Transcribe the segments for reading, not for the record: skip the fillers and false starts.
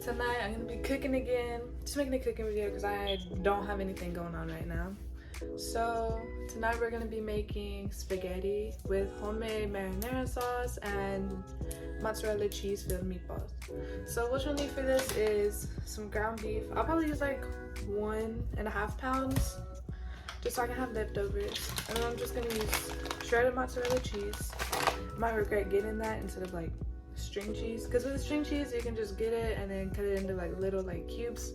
Tonight I'm gonna be cooking again. Just making a cooking video because I don't have anything going on right now. So tonight we're gonna be making spaghetti with homemade marinara sauce and mozzarella cheese filled meatballs. So what you'll need for this is some ground beef. I'll probably use like 1.5 pounds just so I can have leftovers. And then I'm just gonna use shredded mozzarella cheese. I might regret getting that instead of like string cheese, because with the string cheese you can just get it and then cut it into like little like cubes,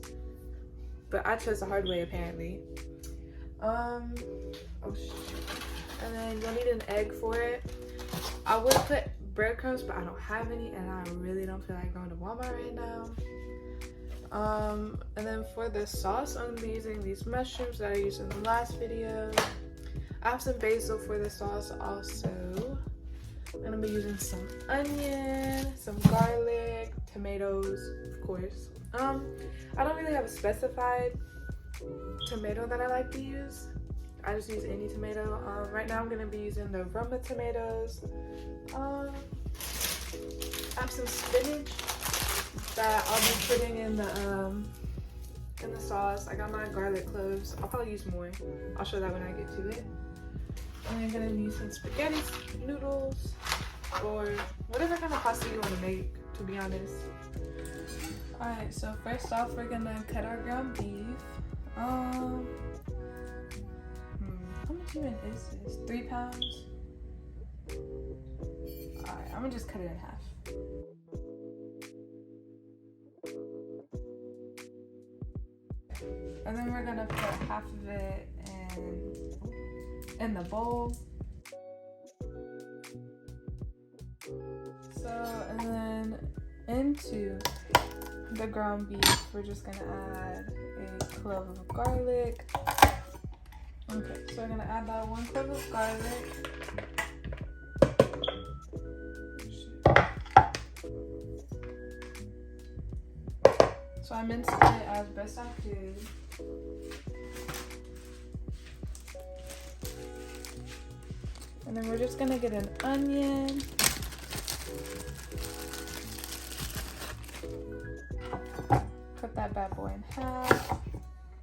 but I chose the hard way apparently. Oh shit. And then you'll need an egg for it. I would put breadcrumbs, but I don't have any and I really don't feel like going to Walmart right now. And then for the sauce, I'm gonna be using these mushrooms that I used in the last video. I have some basil for the sauce also. I'm gonna be using some onion, some garlic, tomatoes, of course. I don't really have a specified tomato that I like to use. I just use any tomato. Right now I'm gonna be using the Roma tomatoes. I have some spinach that I'll be putting in the sauce. I got my garlic cloves. I'll probably use more. I'll show that when I get to it. And I'm gonna use some spaghetti noodles or whatever kind of pasta you want to make, to be honest. Alright, so first off we're gonna cut our ground beef. How much even is this? 3 pounds? Alright, I'm gonna just cut it in half. And then we're gonna put half of it in the bowl. So, and then into the ground beef, we're just gonna add a clove of garlic. Okay, so we're gonna add that 1 clove of garlic. So I minced it as best I could. And then we're just gonna get an onion. Cut that bad boy in half.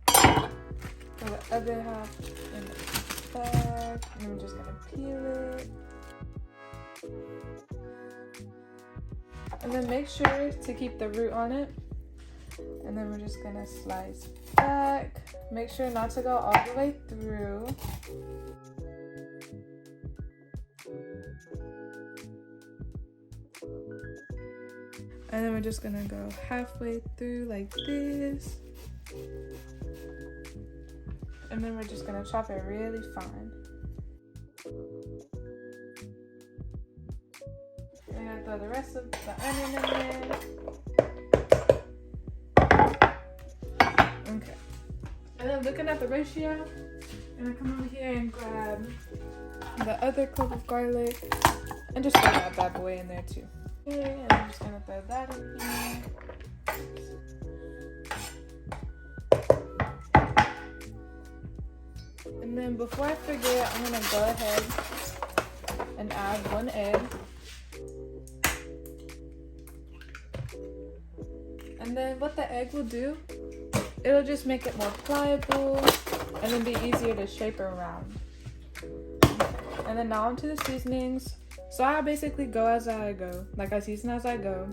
Put the other half in the bag. And then we're just gonna peel it. And then make sure to keep the root on it. And then we're just gonna slice back. Make sure not to go all the way through. And then we're just gonna go halfway through like this. And then we're just gonna chop it really fine. We're gonna throw the rest of the onion in there. Okay. And then looking at the ratio, I'm gonna come over here and grab the other clove of garlic and just throw that bad boy in there too. Okay, and I'm just gonna throw that in here. And then before I forget, I'm gonna go ahead and add 1 egg. And then what the egg will do, it'll just make it more pliable and then be easier to shape around. And then now onto the seasonings. So I basically go as I go, like I season as I go.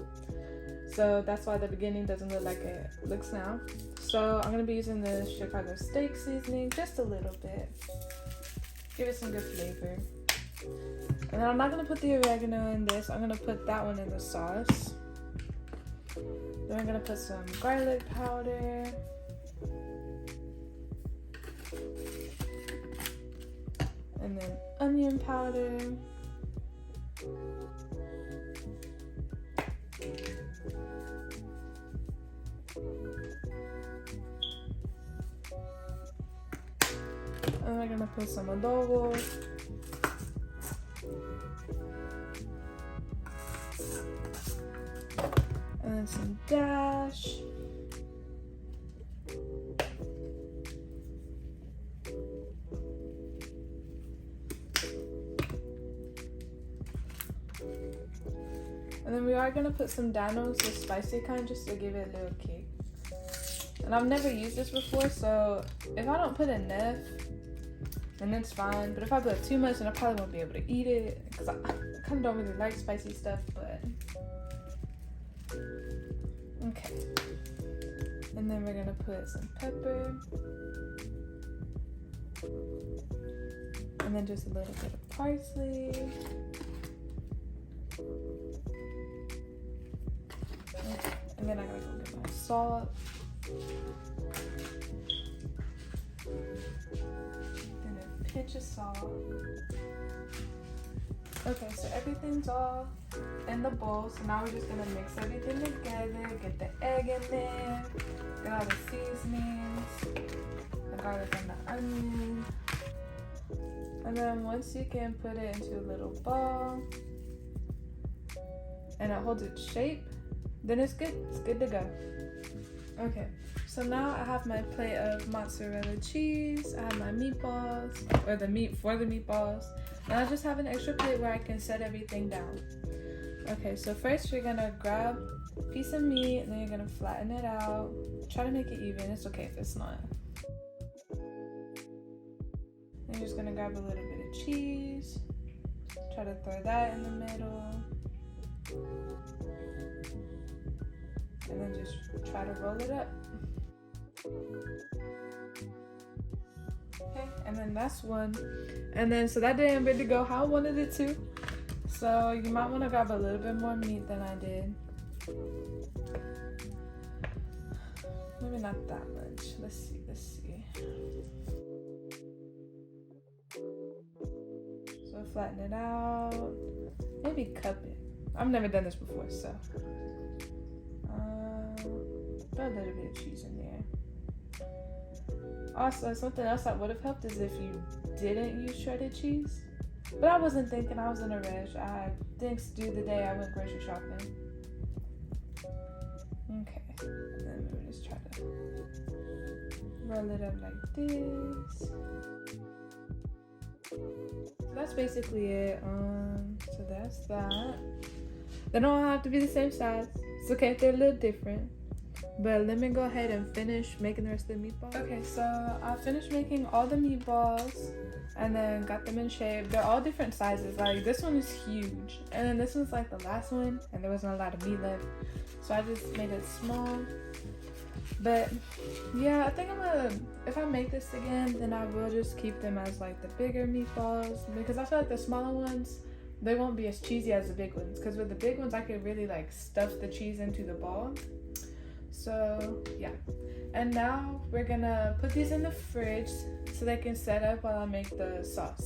So that's why the beginning doesn't look like it looks now. So I'm gonna be using the Chicago steak seasoning, just a little bit. Give it some good flavor. And then I'm not gonna put the oregano in this, I'm gonna put that one in the sauce. Then we're gonna put some garlic powder. And then onion powder. And we're gonna put some adobo. And then some dash. And then we are gonna put some Danos, the spicy kind, just to give it a little kick. And I've never used this before, so if I don't put enough, then it's fine. But if I put too much, then I probably won't be able to eat it, because I kind of don't really like spicy stuff, but okay. And then we're gonna put some pepper. And then just a little bit of parsley. And then I gotta go get my salt. And a pinch of salt. Okay, so everything's all in the bowl. So now we're just gonna mix everything together. Get the egg in there. Get all the seasonings. The garlic and the onion. And then once you can put it into a little ball and it holds its shape, then it's good. It's good to go. Okay, so now I have my plate of mozzarella cheese. I have my meatballs, or the meat for the meatballs. And I just have an extra plate where I can set everything down. Okay, so first you're gonna grab a piece of meat and then you're gonna flatten it out. Try to make it even. It's okay if it's not. Then you're just gonna grab a little bit of cheese. Try to throw that in the middle. And then just try to roll it up. Okay, and then that's one. And then, so that didn't really go how I wanted it to. So you might want to grab a little bit more meat than I did. Maybe not that much. Let's see. So flatten it out. Maybe cup it. I've never done this before, so. Put a little bit of cheese in there. Also, something else that would have helped is if you didn't use shredded cheese. But I wasn't thinking, I was in a rush. I had things to do the day I went grocery shopping. Okay, and then we'll just try to roll it up like this. So that's basically it. So that's that. They don't have to be the same size. It's okay if they're a little different. But let me go ahead and finish making the rest of the meatballs. Okay, so I finished making all the meatballs and then got them in shape. They're all different sizes. Like this one is huge, and then this one's like the last one, and there wasn't a lot of meat left, so I just made it small. But yeah, I think I'm gonna, if I make this again, then I will just keep them as like the bigger meatballs, because I feel like the smaller ones, they won't be as cheesy as the big ones, because with the big ones I could really like stuff the cheese into the ball. So yeah, and now we're gonna put these in the fridge so they can set up while I make the sauce.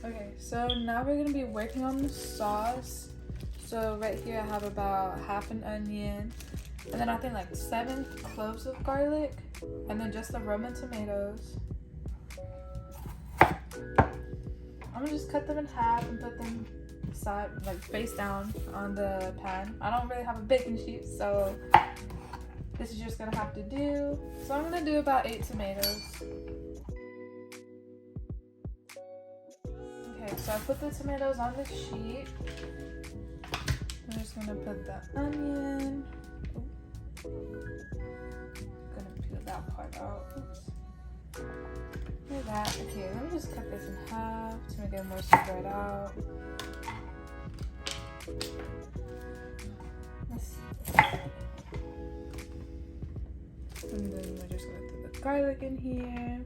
Okay, so now we're gonna be working on the sauce. So right here I have about half an onion, and then I think like 7 cloves of garlic, and then just the Roman tomatoes. I'm gonna just cut them in half and put them side, like face down on the pan. I don't really have a baking sheet, so this is just gonna have to do. So I'm gonna do about 8 tomatoes. Okay, so I put the tomatoes on the sheet. I'm just gonna put the onion. Gonna peel that part out. Oops. Look at that. Okay, let me just cut this in half to make it more spread out. Let's see. And then we're just gonna put the garlic in here.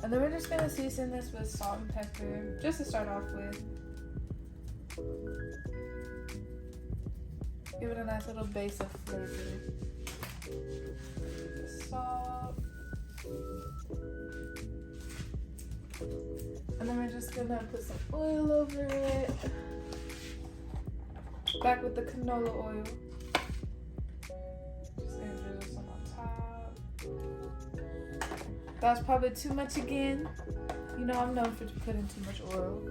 And then we're just gonna season this with salt and pepper, just to start off with. Give it a nice little base of flavor. The salt. And then we're just gonna put some oil over it. Back with the canola oil. Just gonna drizzle some on top. That was probably too much again. You know, I'm known for putting too much oil.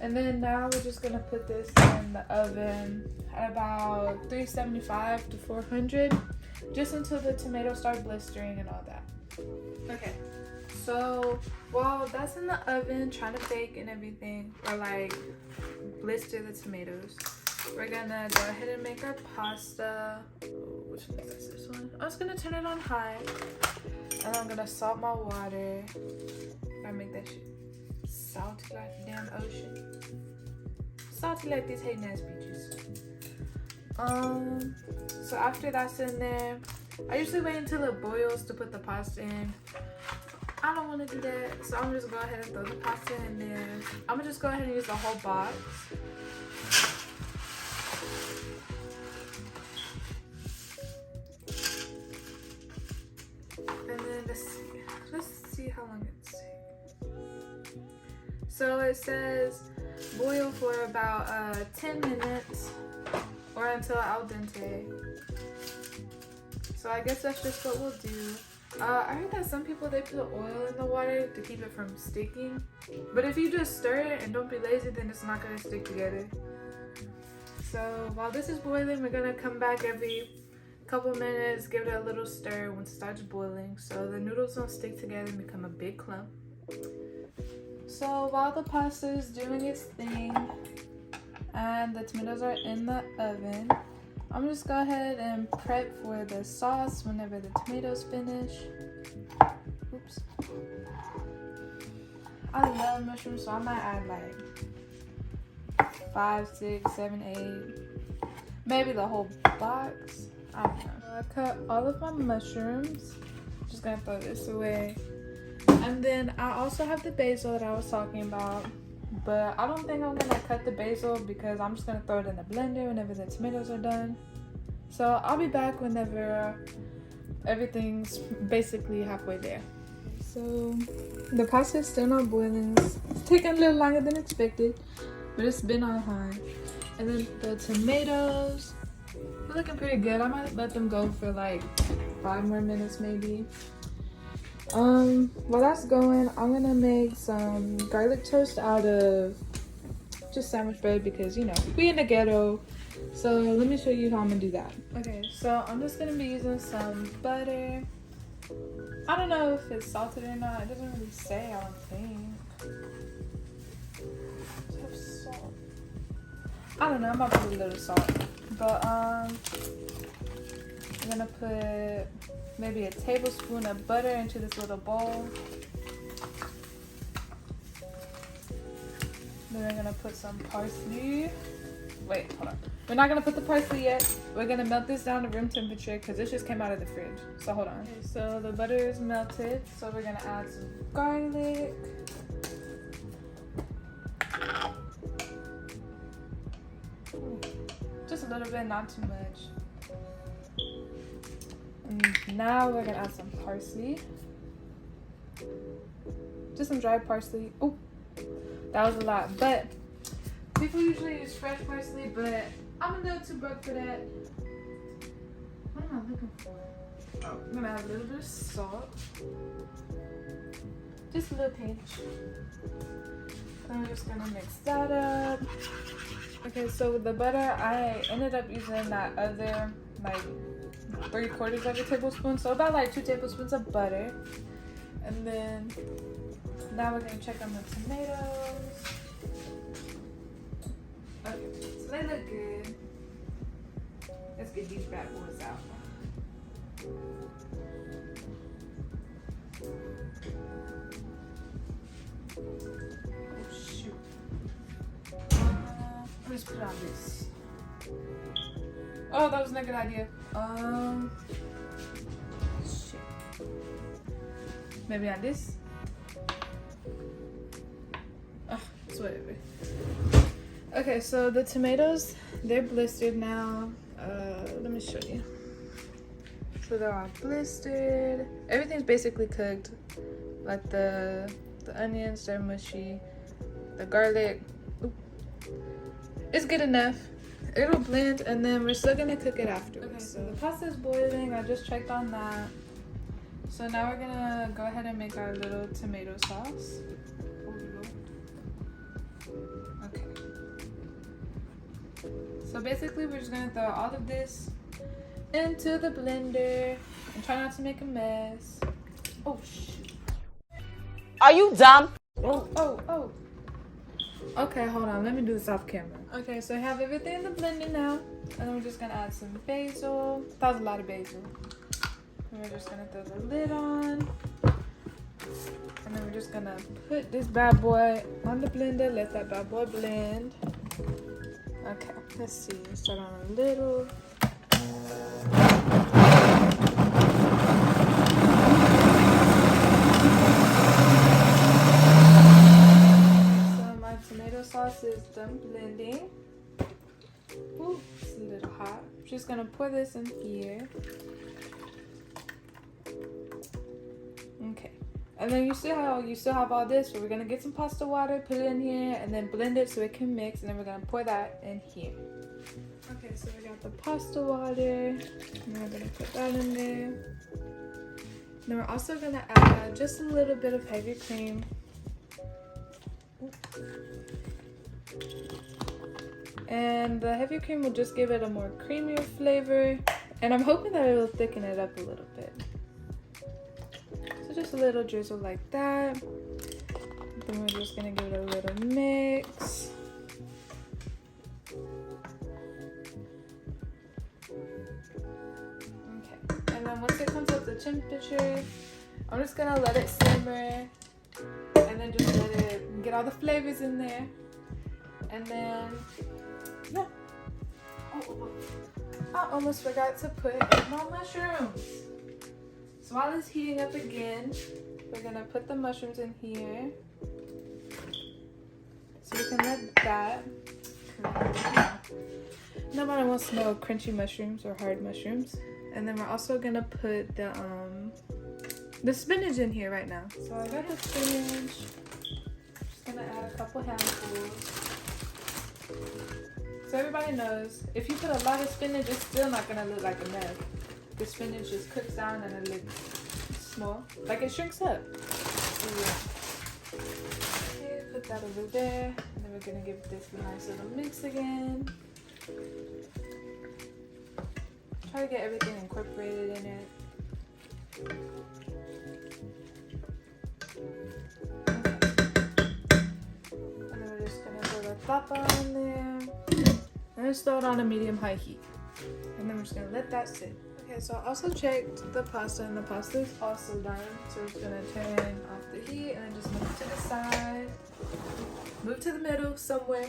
And then now we're just gonna put this in the oven at about 375 to 400, just until the tomatoes start blistering and all that. Okay, so So while that's in the oven trying to bake and everything, or like blister the tomatoes, we're gonna go ahead and make our pasta. Which one is this one? I'm just gonna turn it on high, and I'm gonna salt my water. Gotta make that shit salty like the damn ocean. Salty like these hating ass beaches. So after that's in there, I usually wait until it boils to put the pasta in. I don't want to do that, so I'm just gonna go ahead and throw the pasta in there. I'm gonna just go ahead and use the whole box. And then let's see how long it takes. So it says boil for about 10 minutes or until al dente. So I guess that's just what we'll do. I heard that some people, they put oil in the water to keep it from sticking. But if you just stir it and don't be lazy, then it's not going to stick together. So while this is boiling, we're going to come back every couple minutes, give it a little stir once it starts boiling, so the noodles don't stick together and become a big clump. So while the pasta is doing its thing and the tomatoes are in the oven, I'm just go ahead and prep for the sauce whenever the tomatoes finish. Oops. I love mushrooms, so I might add like 5, 6, 7, 8, maybe the whole box. I don't know. I cut all of my mushrooms. Just gonna throw this away. And then I also have the basil that I was talking about. But I don't think I'm gonna cut the basil because I'm just gonna throw it in the blender whenever the tomatoes are done. So I'll be back whenever everything's basically halfway there. So the pasta is still not boiling. It's taking a little longer than expected, but it's been on high. And then the tomatoes, they're looking pretty good. I might let them go for like 5 more minutes maybe. While that's going, I'm gonna make some garlic toast out of just sandwich bread because, you know, we in the ghetto. So let me show you how I'm gonna do that. Okay, so I'm just gonna be using some butter. I don't know if it's salted or not. It doesn't really say, I don't think. Does it have salt? I don't know, I might put a little salt. But I'm gonna put maybe a tablespoon of butter into this little bowl. Then we're gonna put some parsley. Wait, hold on. We're not gonna put the parsley yet. We're gonna melt this down to room temperature because this just came out of the fridge. So hold on. Okay, so the butter is melted. So we're gonna add some garlic. Just a little bit, not too much. And now we're gonna add some parsley. Just some dried parsley. Oh, that was a lot. But people usually use fresh parsley, but I'm a little too broke for that. What am I looking for? Oh, I'm gonna add a little bit of salt. Just a little pinch. Then we're just gonna mix that up. Okay, so with the butter, I ended up using that other, like, 3/4 of a tablespoon. So about like 2 tablespoons of butter. And then now we're gonna check on the tomatoes. Okay, so they look good. Let's get these bad boys out. Oh shoot. Let's put on this. Oh, that was not a good idea. Shit. Maybe on this. Oh, it's whatever. Okay, so the tomatoes, they're blistered now. Let me show you. So they're all blistered. Everything's basically cooked. Like the onions, they're mushy. The garlic, ooh, it's good enough. It'll blend, and then we're still gonna cook it afterwards. Okay, so the pasta is boiling. I just checked on that. So now we're gonna go ahead and make our little tomato sauce. Okay. So basically, we're just gonna throw all of this into the blender and try not to make a mess. Oh shoot. Are you dumb? Oh. Okay, hold on. Let me do this off camera. Okay, so I have everything in the blender now. And then we're just gonna add some basil. That was a lot of basil. And we're just gonna throw the lid on. And then we're just gonna put this bad boy on the blender. Let that bad boy blend. Okay, let's see. Start on a little. Tomato sauce is done blending. Ooh, it's a little hot. I'm just gonna pour this in here. Okay, and then you see how you still have all this, but we're gonna get some pasta water, put it in here, and then blend it so it can mix, and then we're gonna pour that in here. Okay, so we got the pasta water, and we're gonna put that in there. Then we're also gonna add just a little bit of heavy cream. And the heavy cream will just give it a more creamier flavor, and I'm hoping that it will thicken it up a little bit. So just a little drizzle like that. Then we're just gonna give it a little mix. Okay, and then once it comes up to temperature, I'm just gonna let it simmer and then just let it get all the flavors in there. And then, yeah. Oh, I almost forgot to put in my mushrooms. So while it's heating up again, we're gonna put the mushrooms in here. So we can let that. Nobody wants to know crunchy mushrooms or hard mushrooms. And then we're also gonna put the spinach in here right now. So I got the spinach. Just gonna add a couple handfuls. So everybody knows, if you put a lot of spinach, it's still not gonna look like enough. The spinach just cooks down and it looks small, like it shrinks up. So yeah. Okay, put that over there, and then we're gonna give this a nice little mix again. Try to get everything incorporated in it. Pop on there, and just throw it on a medium-high heat, and then we're just gonna let that sit. Okay, so I also checked the pasta, and the pasta is also done. So we're just gonna turn off the heat and then just move to the side, move to the middle somewhere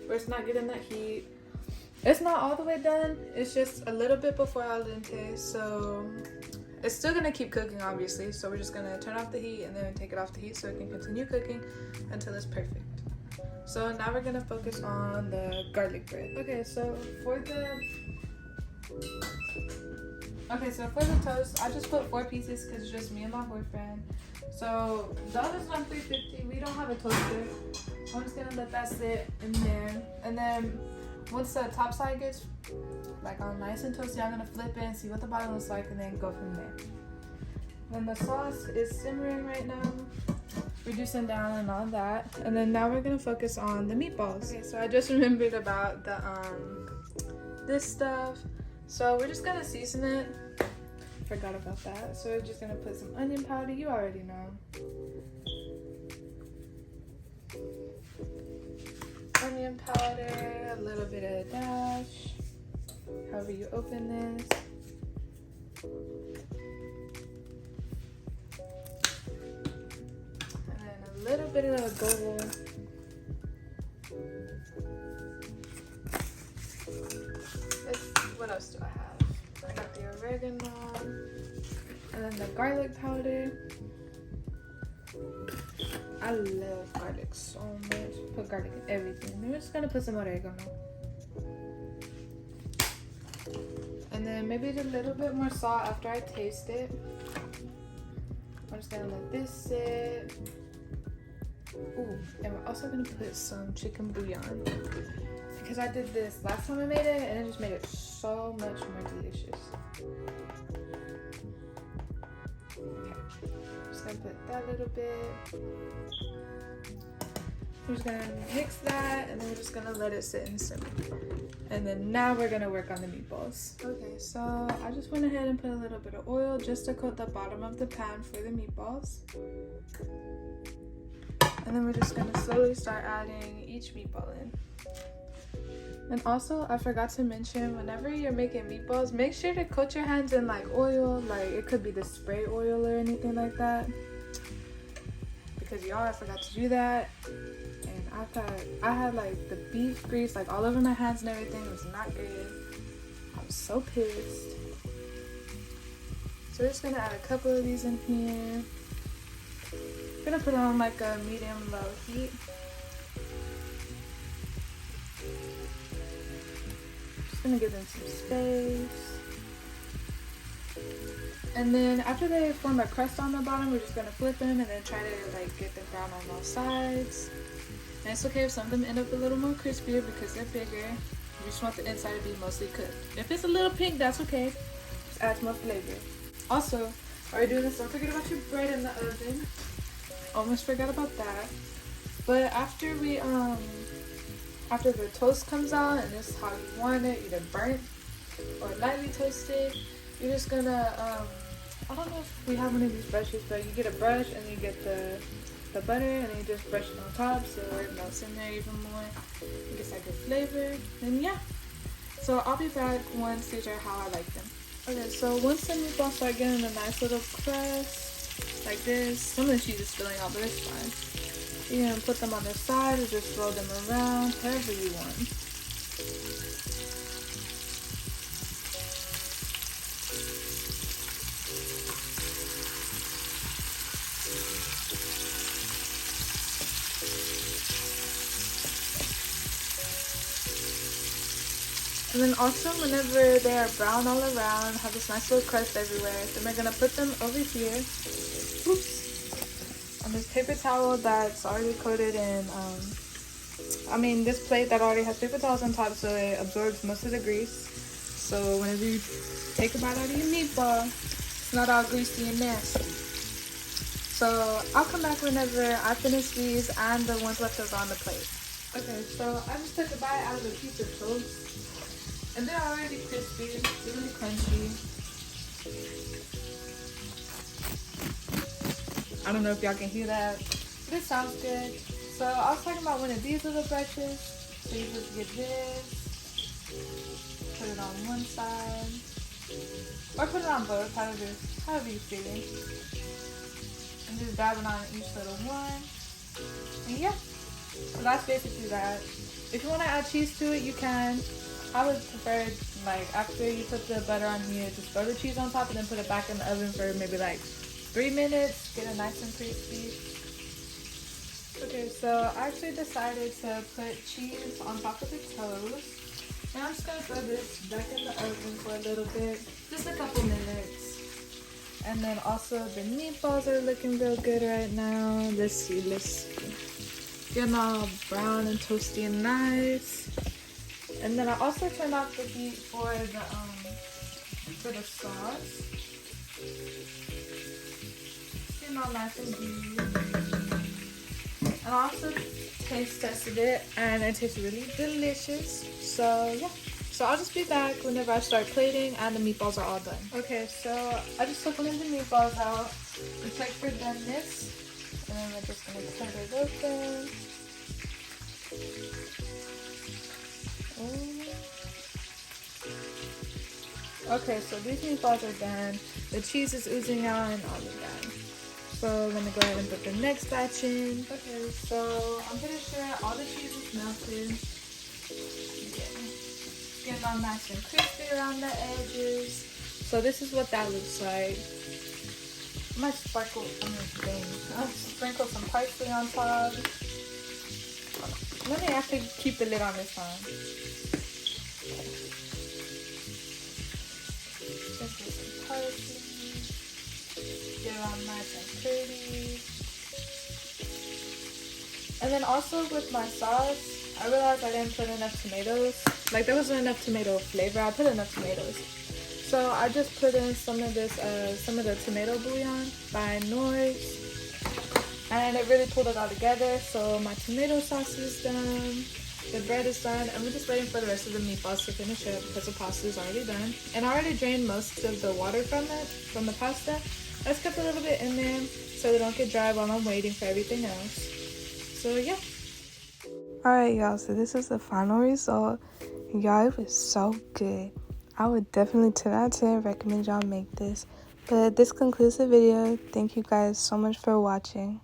where it's not getting that heat. It's not all the way done. It's just a little bit before al dente, so it's still gonna keep cooking, obviously. So we're just gonna turn off the heat and then take it off the heat so it can continue cooking until it's perfect. So now we're gonna focus on the garlic bread. Okay, so for the toast, I just put 4 pieces because it's just me and my boyfriend. So the other's on 350. We don't have a toaster. I'm just gonna let that sit in there, and then once the top side gets like all nice and toasty, I'm gonna flip it and see what the bottom looks like, and then go from there. Then the sauce is simmering right now, reducing down and all that, and then now we're gonna focus on the meatballs. Okay, so I just remembered about the this stuff, so we're just gonna season it. Forgot about that. So we're just gonna put some onion powder. You already know. Onion powder, a little bit of dash, however you open this. A little bit of adobo. What else do I have? I got the oregano, and then the garlic powder. I love garlic so much. Put garlic in everything. And we're just gonna put some oregano. And then maybe a little bit more salt after I taste it. I'm just gonna let this sit. Ooh, and we're also gonna put some chicken bouillon because I did this last time I made it and it just made it so much more delicious. Okay, just gonna put that little bit. We're just gonna mix that, and then we're just gonna let it sit and simmer. And then now we're gonna work on the meatballs. Okay, so I just went ahead and put a little bit of oil just to coat the bottom of the pan for the meatballs. And then we're just gonna slowly start adding each meatball in. And also, I forgot to mention, whenever you're making meatballs, make sure to coat your hands in like oil, like it could be the spray oil or anything like that. Because y'all, I forgot to do that. And I had like the beef grease like all over my hands and everything. It was not good. I was so pissed. So we're just gonna add a couple of these in here. I'm gonna put it on like a medium-low heat. Just gonna give them some space. And then after they form a crust on the bottom, we're just gonna flip them and then try to like get them brown on both sides. And it's okay if some of them end up a little more crispier because they're bigger. You just want the inside to be mostly cooked. If it's a little pink, that's okay. Just adds more flavor. Also, while you're doing this, don't forget about your bread in the oven. Almost forgot about that. But after the toast comes out, and this is how you want it, either burnt or lightly toasted, you're just gonna I don't know if we have one of these brushes, but you get a brush and you get the butter and then you just brush it on top so it melts in there even more. It gets that good flavor. And yeah, so I'll be back once these are how I like them. Okay, so once the meatballs start getting a nice little crust like this, some of the cheese is spilling out, but it's fine. You can put them on the side or just roll them around however you want. And then also, whenever they are brown all around, have this nice little crust everywhere, then we're gonna put them over here. Oops. On this paper towel that's already coated in, this plate that already has paper towels on top, so it absorbs most of the grease. So whenever you take a bite out of your meatball, it's not all greasy and nasty. So I'll come back whenever I finish these and the ones left over on the plate. Okay, so I just took a bite out of a piece of toast. And they're already crispy, really crunchy. I don't know if y'all can hear that, but it sounds good. So I was talking about one of these little brushes. So you just get this, put it on one side, or put it on both, however you feel it. And just dab it on each little one. And yeah, so that's basically that. If you want to add cheese to it, you can. I would prefer, like, after you put the butter on here, just throw the cheese on top and then put it back in the oven for maybe like 3 minutes, get it nice and crispy. Okay, so I actually decided to put cheese on top of the toast. And I'm just going to throw this back in the oven for a little bit, just a couple minutes. And then also the meatballs are looking real good right now. Let's see. Getting all brown and toasty and nice. And then I also turned off the heat for the sauce. It's getting all nice and gooey. And I also taste tested it, and it tastes really delicious. So yeah. So I'll just be back whenever I start plating and the meatballs are all done. Okay, so I just took one of the meatballs out to check for doneness. And then we're just gonna cut it open. Okay, so these meatballs are done. The cheese is oozing out and all of that. So let me go ahead and put the next batch in. Okay, so I'm pretty sure all the cheese is melted. Getting all nice and crispy around the edges. So this is what that looks like. I might I'll sprinkle some parsley on top. Let me actually keep the lid on this time. Just get some parsley. Get it all nice and pretty. And then also with my sauce, I realized I didn't put enough tomatoes. Like, there wasn't enough tomato flavor. I put enough tomatoes. So I just put in some of the tomato bouillon by Noy's. And it really pulled it all together. So my tomato sauce is done. The bread is done. And we're just waiting for the rest of the meatballs to finish up because the pasta is already done. And I already drained most of the water from the pasta. I just kept a little bit in there so they don't get dry while I'm waiting for everything else. So yeah. Alright, y'all, so this is the final result. Y'all, it was so good. I would definitely 10 out of 10 recommend y'all make this. But this concludes the video. Thank you guys so much for watching.